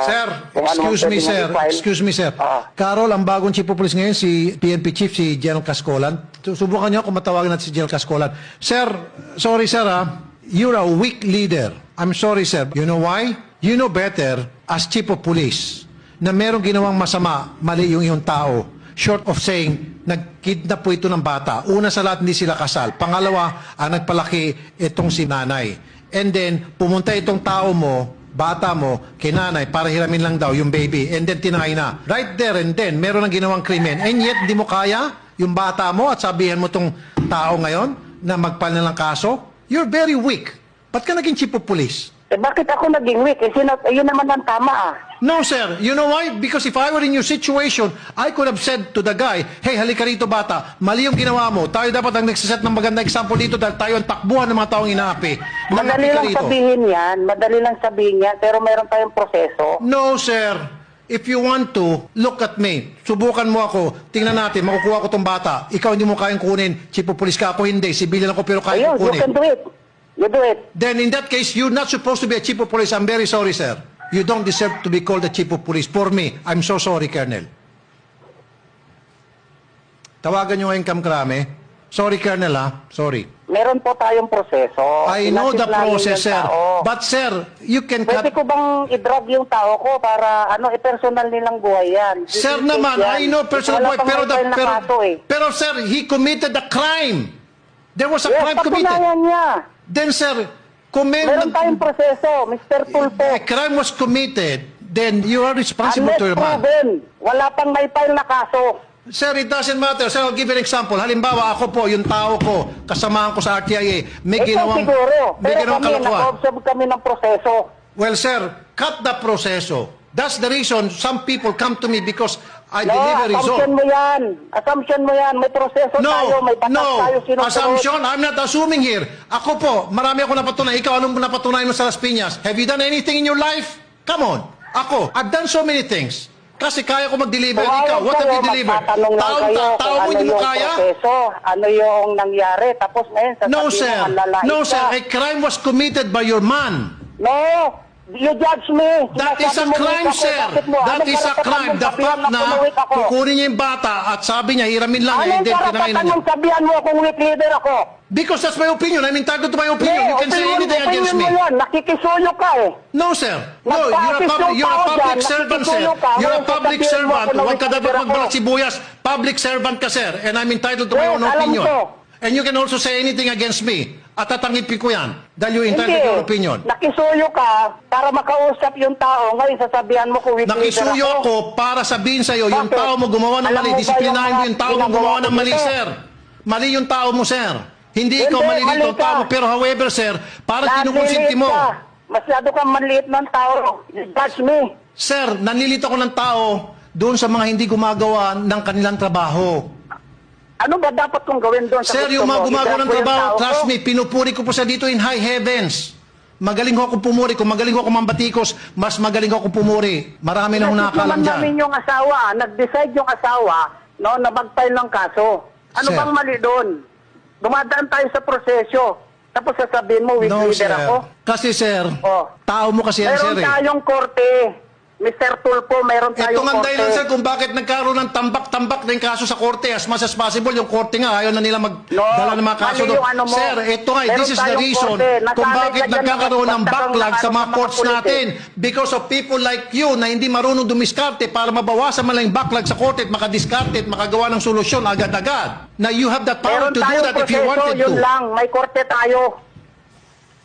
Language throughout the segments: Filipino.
Sir, kung ano excuse me, pwede sir. mong i-file. Excuse me, sir. Carol, ang bagong chief of police ngayon, si PNP chief, si General Cascolan. Subukan niyo ako matawagan natin si General Cascolan. Sir, sorry, sir, you're a weak leader. I'm sorry, sir. You know why? You know better as chief of police na merong ginawang masama, mali yung iyong tao. Short of saying, nagkidnap po ito ng bata. Una sa lahat, hindi sila kasal. Pangalawa, ang nagpalaki itong si nanay. And then, pumunta itong tao mo, bata mo, kay nanay, para hiramin lang daw yung baby. And then, tinay na. Right there and then, meron ng ginawang krimen. And yet, di mo kaya yung bata mo at sabihan mo itong tao ngayon na magpal na lang kaso? You're very weak. Ba't ka naging chief of police? Eh, bakit ako naging weak? Yun naman ang tama No, sir. You know why? Because if I were in your situation, I could have said to the guy, hey, halika rito bata, mali yung ginawa mo. Tayo dapat ang nagsiset ng maganda example dito dahil tayo ang takbuhan ng mga taong inaapi. Madali lang sabihin yan, pero meron tayong proseso. No, sir. If you want to, look at me. Subukan mo ako. Tingnan natin, makukuha ko tong bata. Ikaw hindi mo kayang kunin. Chief of police ka, ako hindi. Civilian ako pero kaya Ayun, ko kunin. you can do it. You do it. Then in that case, you're not supposed to be a chief of police. I'm very sorry, sir. You don't deserve to be called a chief of police. For me, I'm so sorry, Colonel. Tawagan nyo ngayon, Kamkrame. Sorry, Colonel, ha? Sorry. Meron po tayong proseso. I know the Inassist namin process, yung sir. tao. But, sir, you can Pwede cut... ko bang i-drug yung tao ko para personal nilang buhay yan? Sir I-take naman, yan. I know personal Wala boy, pang pero, may file na kaso, eh. pero, sir, he committed a crime. There was a Yes, crime committed. patunayan niya. Then, sir, kung Meron tayong proseso, Mr. Tulpo. a crime was committed, then you are responsible Unless to your man. proven, wala pang may file na kaso. Sir, it doesn't matter. Sir, I'll give you an example. Halimbawa, ako po, yung tao ko, kasamahan ko sa RTIA, may Ito ginawang, siguro, may pero ginawang kami, kalokohan. naka-observe kami ng proseso. Well, sir, cut the proseso. That's the reason some people come to me because I No, deliver result. assumption mo yan. Assumption mo yan. May proseso tayo, may batas tayo sinusunod. Assumption, I'm not assuming here. Ako po, marami ako napatunayan. Ikaw, anong napatunayan mo sa Las Piñas? Have you done anything in your life? Come on. Ako, I've done so many things. Kasi kaya ko mag-deliver. Ikaw, what have you delivered? Magtatanong lang kayo Tao kung mo ano hindi mo yung kaya? proseso, ano yung nangyari. Tapos ngayon, sasabihin No, sir. mo, malalait No, sir. ka. A crime was committed by your man. No, you judge me. That is a Sinasabi mo, crime, weak ako. sir. Bakit mo? That Anong is a karapatan crime. mong The sabihan fact na weak ako? kukunin niya yung bata at sabi niya, hiramin lang, Anong then kinain karapatan na niya. mong sabihan mo kung weak leader ako? Because that's my opinion. I'm entitled to my opinion. You can say anything against me. Opinion mo yan. Nakikisuyo ka eh. No, sir. No, you're a public servant, sir. You're a public servant. Huwag ka dapat magbalat sibuyas. Public servant ka, sir. And I'm entitled to my own Yes, alam opinion. ko. And you can also say anything against me. At tatangipin ko yan. Dahil you're entitled to your opinion. Nakisuyo ka para makausap yung tao. Ngayon sasabihan mo kung weak leader Nakisuyo ako para sabihin sa'yo, yung Bakit? tao mo gumawa ng Alam mali. mo ba Disiplinahin mo yung yung tao mo ginagawa gumawa ng ko mali, dito? sir. Mali yung tao mo, sir. Hindi ikaw Hindi, mali dito, mali ang tao ka. mo. Pero however, sir, para kinukonsinti Nanlilit mo. ka. Masyado kang manliit ng tao. You judge me. Sir, nanlilito ko ng tao doon sa mga hindi gumagawa ng kanilang trabaho. Ano ba dapat kong gawin doon sa Sir, gusto yung mga mo? gumagawa ng I-judge ko yung trabaho, tao trust ko? me, pinupuri ko po sa dito in high heavens. Magaling ho akong pumuri. Kung magaling ho akong mambatikos, mas magaling ho akong pumuri. Marami na Naman nakakalam namin dyan. yung asawa. Nag-decide yung asawa no, na mag-file ng kaso. Ano Sir. bang mali doon? Dumadaan tayo sa proseso. Tapos sasabihin mo, weak No, leader sir. ako. Kasi, sir, Oh. tao mo kasi yan, sir. Meron tayong korte. Mr. Tulpo, meron Ito tayong nga korte. dahilan, sir, kung bakit nagkaroon ng tambak-tambak ng kaso sa korte. As much as possible, yung korte nga, ayaw na nila magdala ng mga kaso mali doon. yung ano mo. Sir, ito nga, Meron this is the tayong reason korte. kung Nasanay bakit ka dyan nagkakaroon ng magtakang backlog sa mga mga courts pulis, eh. natin. Because of people like you na hindi marunong dumiskarte para mabawasan man lang yung backlog sa korte at makadiskarte at makagawa ng solusyon agad-agad. Now, you have that power Meron to do tayong that if you proseso, wanted yun to. lang. May korte tayo.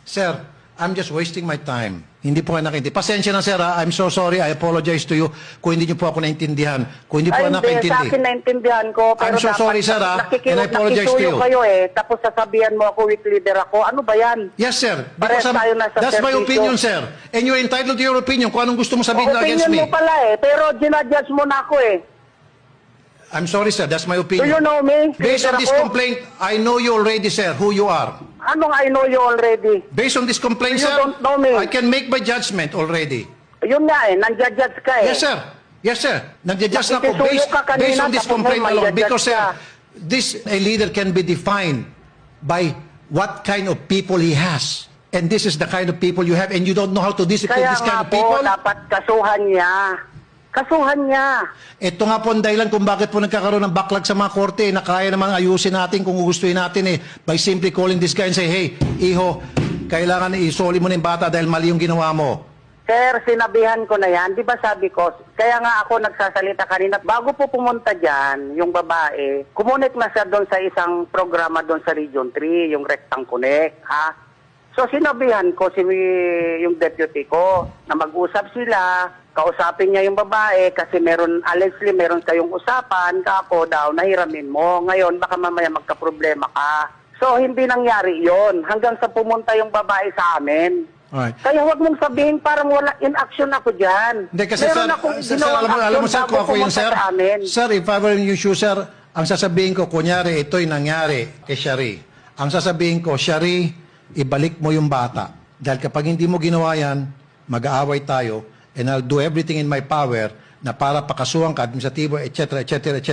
Sir, I'm just wasting my time. Hindi po kayo nakiintindi. Pasensya na, sir. I'm so sorry. I apologize to you kung hindi niyo po ako naintindihan. Kung hindi po Ay, ako hindi. Sa nakaintindi. akin naintindihan ko. Pero I'm so dapat sorry, sir, and I apologize to nakisuyo you. kayo eh. Tapos sasabihan mo ako, weak leader ako. Ano ba yan? Yes, sir. Parehas Because tayo nasa that's my serbisyo. opinion, sir. And you're entitled to your opinion kung anong gusto mo sabihin na against Opinion me. mo pala eh. Pero ginadjudge mo na ako eh. I'm sorry, sir. That's my Do you opinion. know me? Based on Leader this ako? complaint, I know you already, sir, who you are. Anong I know you already? Based on this complaint, You sir, don't know me. I can make my judgment already. Yun nga eh. Nandiya-judge ka eh. Yes, sir. Yes, sir. Nagja-judge na ako Nakikisuyo based, ka kanina, based on this tapos complaint may alone. manjajudge Because, sir, ka. a leader can be defined by what kind of people he has And this is the kind of people you have, and you don't know how to discipline Kaya this kind nga of people? po, dapat kasuhan niya. Kasuhan niya. Ito nga po ang dahilan kung bakit po nagkakaroon ng backlog sa mga korte na kaya namang ayusin natin kung gustuin natin by simply calling this guy and say, hey, iho, kailangan isoli mo na yung bata dahil mali yung ginawa mo. Sir, sinabihan ko na yan. Di ba sabi ko, kaya nga ako nagsasalita kanina. Bago po pumunta dyan, yung babae, kumunik na siya doon sa isang programa doon sa Region 3, yung Rectang Connect, ha? So sinabihan ko yung deputy ko na mag-usap sila, kausapin niya yung babae kasi allegedly meron kayong usapan, kako daw, nahiramin mo. Ngayon, baka mamaya magka-problema ka. So hindi nangyari yon hanggang sa pumunta yung babae sa amin. Alright. Kaya huwag mong sabihin parang wala in action ako dyan. Hindi kasi Meron sir, akong sir, ginawang alam mo action sir, kung bago ako yun pumunta sir, sa amin. sir, if I were in your shoes, sir, ang sasabihin ko, kunyari, ito'y nangyari kay Shari. Ang sasabihin ko, Shari, ibalik mo yung bata. Dahil kapag hindi mo ginawa yan, mag-aaway tayo, and I'll do everything in my power na para pakasuhan ka, administratibo, etc., etc., etc.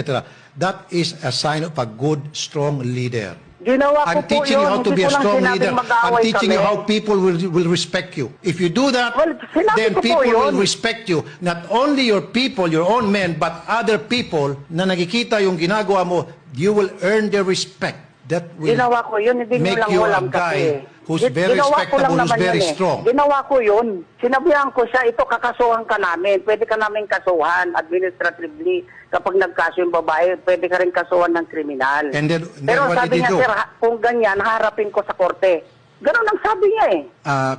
That is a sign of a good, strong leader. Ginawa ko I'm po teaching you yun. how to Hindi be a ko lang strong sinabing leader. I'm mag-aaway teaching you kami. how people will respect you. If you do that, Well, sinabi then ko po people yun. will respect you. Not only your people, your own men, but other people na nakikita yung ginagawa mo, you will earn their respect. That will Ginawa ko yun, hindi nyo make lang you a alam guy kasi. who's very Ginawa ko lang respectable, who's naman very yan strong. Ginawa ko yun. Sinabihan ko siya, ito kakasuhan ka namin. Pwede ka namin kasuhan administratively. Kapag nagkaso yung babae, pwede ka rin kasuhan ng kriminal. And then Pero what sabi did he niya, do? sir, kung ganyan, harapin ko sa korte. Ganon ang sabi niya eh.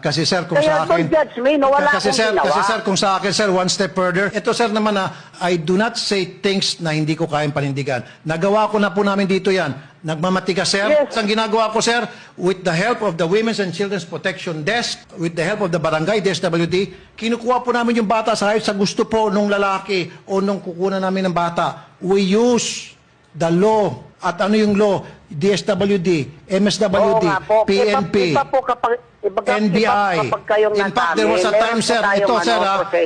Kasi sir, kung Kaya sa akin... don't judge me, no, wala kasi akong sir, ginawa. Kasi sir, kung sa akin sir, one step further. Ito sir naman I do not say things na hindi ko kayang panindigan. Nagawa ko na po namin dito yan. Nagmamatigas sir. Yes. Ang ginagawa ko sir, with the help of the Women's and Children's Protection Desk, with the help of the Barangay DSWD, kinukuha po namin yung bata sa gusto po nung lalaki o nung kukunan namin ng bata. We use the law. At ano yung law? DSWD, MSWD, Oo nga po. PNP, Iba po kapag, NBI. kapag kayong In fact, there was a time, sir, ito, sir,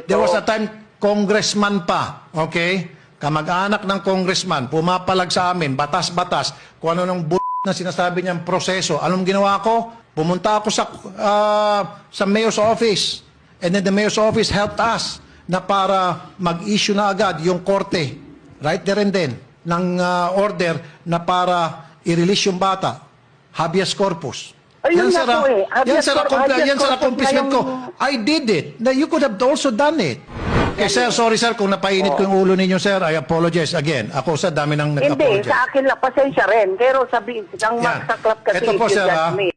there was a time, congressman pa, okay? Kamag-anak ng congressman, pumapalag sa amin, batas-batas, kung ano nung na sinasabi niyang proseso. Anong ginawa ko? Pumunta ako sa mayor's office. And then the mayor's office helped us na para mag-issue na agad yung korte, right there and then, ng order na para i-release yung bata. Habeas corpus. Ayun Yan, na po eh. Yan, sir, Habeas corpus accomplishment na ko. yung- I did it. Now, you could have also done it. Okay, sir, sorry, sir, kung napainit ko yung ulo ninyo, sir, I apologize again. Ako, sir, dami nang Hindi, nag-apologize. sa akin lang, pasensya rin. Pero sabihin, ang Yan. magsaklap kasi Ito po, if you sir, judge me.